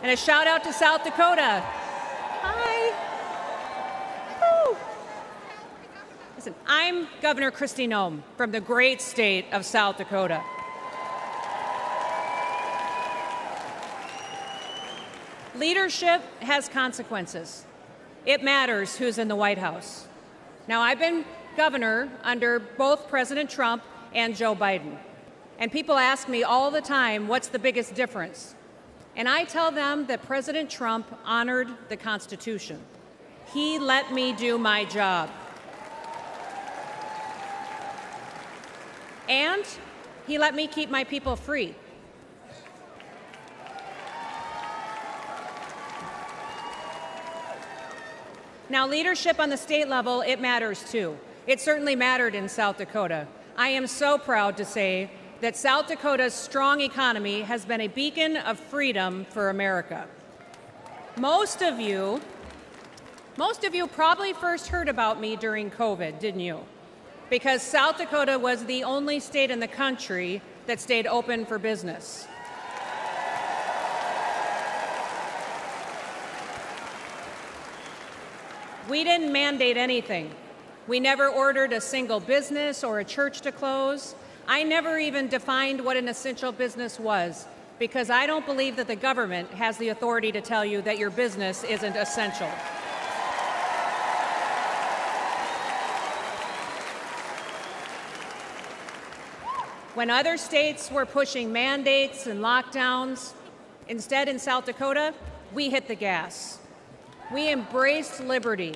And a shout out to South Dakota. Hi. Woo. Listen, I'm Governor Kristi Noem from the great state of South Dakota. Leadership has consequences. It matters who's in the White House. Now, I've been governor under both President Trump and Joe Biden. And people ask me all the time, what's the biggest difference? And I tell them that President Trump honored the Constitution. He let me do my job. And he let me keep my people free. Now, leadership on the state level, it matters too. It certainly mattered in South Dakota. I am so proud to say that South Dakota's strong economy has been a beacon of freedom for America. Most of you probably first heard about me during COVID, didn't you? Because South Dakota was the only state in the country that stayed open for business. We didn't mandate anything. We never ordered a single business or a church to close. I never even defined what an essential business was, because I don't believe that the government has the authority to tell you that your business isn't essential. When other states were pushing mandates and lockdowns, instead in South Dakota, we hit the gas. We embraced liberty.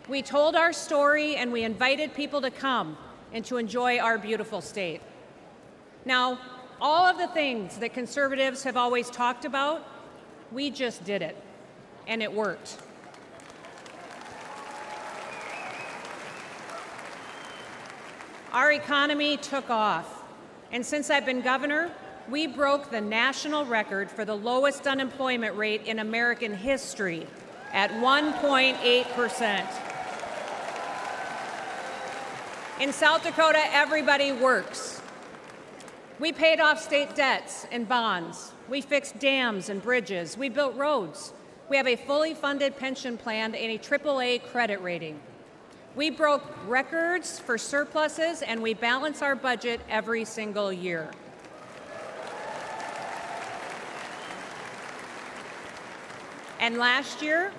We told our story and we invited people to come and to enjoy our beautiful state. Now, all of the things that conservatives have always talked about, we just did it, and it worked. Our economy took off, and since I've been governor, we broke the national record for the lowest unemployment rate in American history at 1.8%. In South Dakota, everybody works. We paid off state debts and bonds. We fixed dams and bridges. We built roads. We have a fully funded pension plan and a AAA credit rating. We broke records for surpluses, and we balance our budget every single year. And last year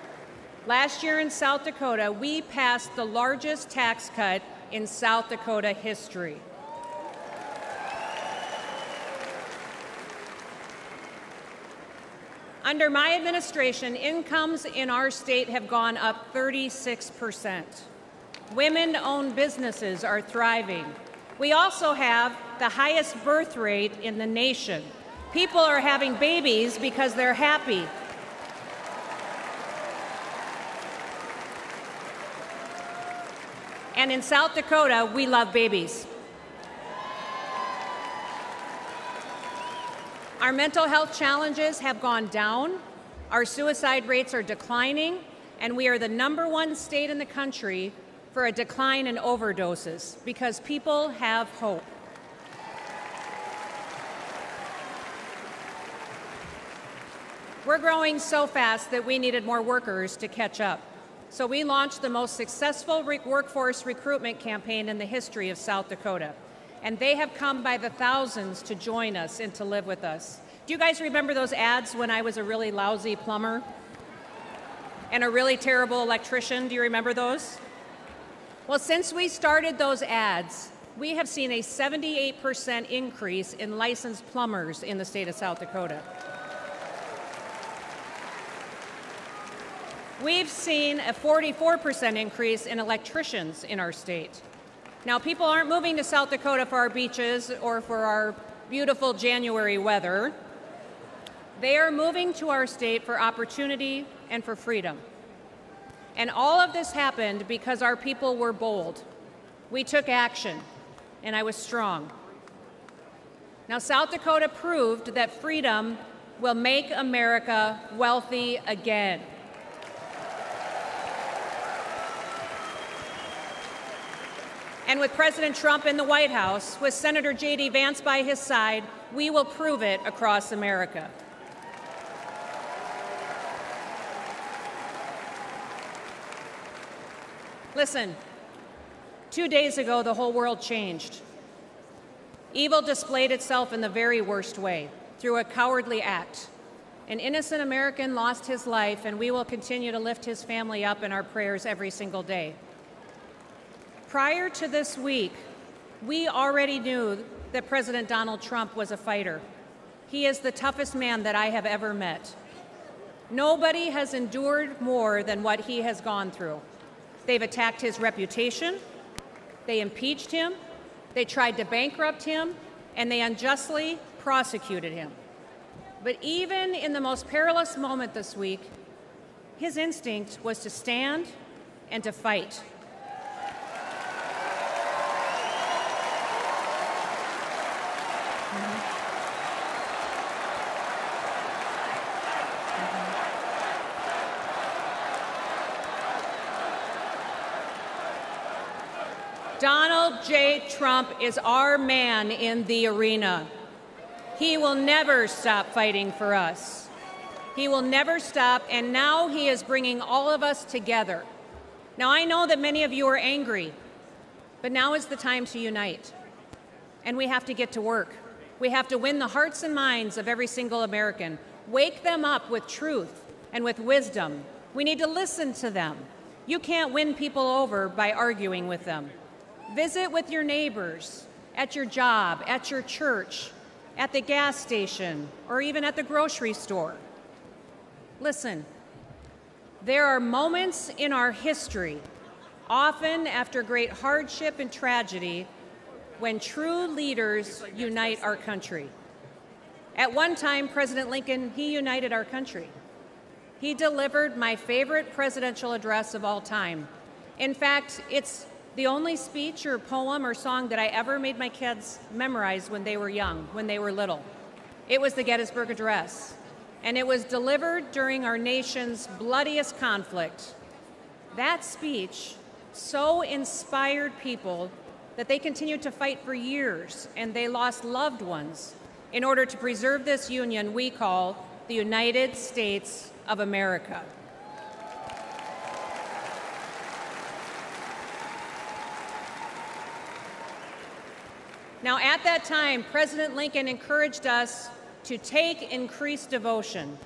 in South Dakota, we passed the largest tax cut in South Dakota history. Under my administration, incomes in our state have gone up 36%. Women-owned businesses are thriving. We also have the highest birth rate in the nation. People are having babies because they're happy. And in South Dakota, we love babies. Our mental health challenges have gone down, our suicide rates are declining, and we are the #1 state in the country for a decline in overdoses because people have hope. We're growing so fast that we needed more workers to catch up. So we launched the most successful workforce recruitment campaign in the history of South Dakota. And they have come by the thousands to join us and to live with us. Do you guys remember those ads when I was a really lousy plumber and a really terrible electrician? Do you remember those? Well, since we started those ads, we have seen a 78% increase in licensed plumbers in the state of South Dakota. We've seen a 44% increase in electricians in our state. Now, people aren't moving to South Dakota for our beaches or for our beautiful January weather. They are moving to our state for opportunity and for freedom. And all of this happened because our people were bold. We took action, and I was strong. Now, South Dakota proved that freedom will make America wealthy again. And with President Trump in the White House, with Senator J.D. Vance by his side, we will prove it across America. Listen, 2 days ago, the whole world changed. Evil displayed itself in the very worst way, through a cowardly act. An innocent American lost his life, and we will continue to lift his family up in our prayers every single day. Prior to this week, we already knew that President Donald Trump was a fighter. He is the toughest man that I have ever met. Nobody has endured more than what he has gone through. They've attacked his reputation, they impeached him, they tried to bankrupt him, and they unjustly prosecuted him. But even in the most perilous moment this week, his instinct was to stand and to fight. Donald J. Trump is our man in the arena. He will never stop fighting for us. He will never stop, and now he is bringing all of us together. Now, I know that many of you are angry, but now is the time to unite. And we have to get to work. We have to win the hearts and minds of every single American, wake them up with truth and with wisdom. We need to listen to them. You can't win people over by arguing with them. Visit with your neighbors, at your job, at your church, at the gas station, or even at the grocery store. Listen, there are moments in our history, often after great hardship and tragedy, when true leaders unite our country. At one time, President Lincoln, he united our country. He delivered my favorite presidential address of all time. In fact, it's the only speech or poem or song that I ever made my kids memorize when they were young, when they were little. It was the Gettysburg Address, and it was delivered during our nation's bloodiest conflict. That speech so inspired people that they continued to fight for years, and they lost loved ones in order to preserve this union we call the United States of America. Now, at that time, President Lincoln encouraged us to take increased devotion,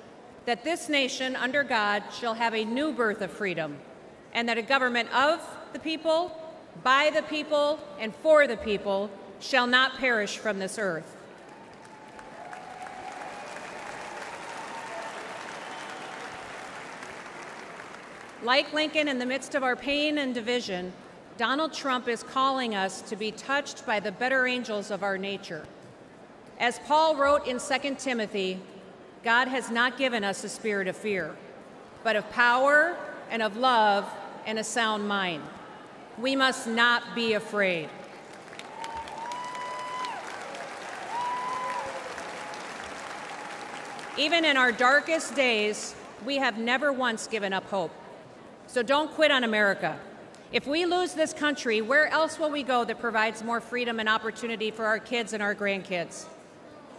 that this nation, under God, shall have a new birth of freedom, and that a government of the people, by the people, and for the people shall not perish from this earth. Like Lincoln, in the midst of our pain and division, Donald Trump is calling us to be touched by the better angels of our nature. As Paul wrote in 2 Timothy, God has not given us a spirit of fear, but of power and of love and a sound mind. We must not be afraid. Even in our darkest days, we have never once given up hope. So don't quit on America. If we lose this country, where else will we go that provides more freedom and opportunity for our kids and our grandkids?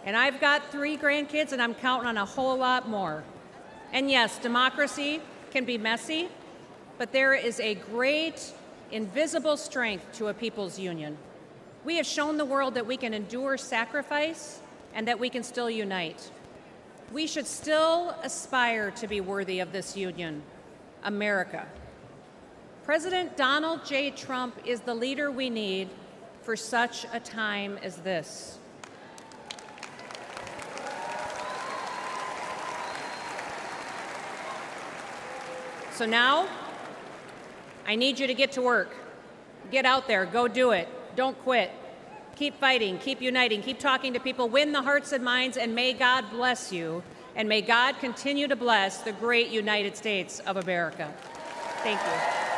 And I've got 3 grandkids, and I'm counting on a whole lot more. And yes, democracy can be messy, but there is a great invisible strength to a people's union. We have shown the world that we can endure sacrifice and that we can still unite. We should still aspire to be worthy of this union, America. President Donald J. Trump is the leader we need for such a time as this. So now, I need you to get to work. Get out there, go do it. Don't quit. Keep fighting, keep uniting, keep talking to people, win the hearts and minds, and may God bless you, and may God continue to bless the great United States of America. Thank you.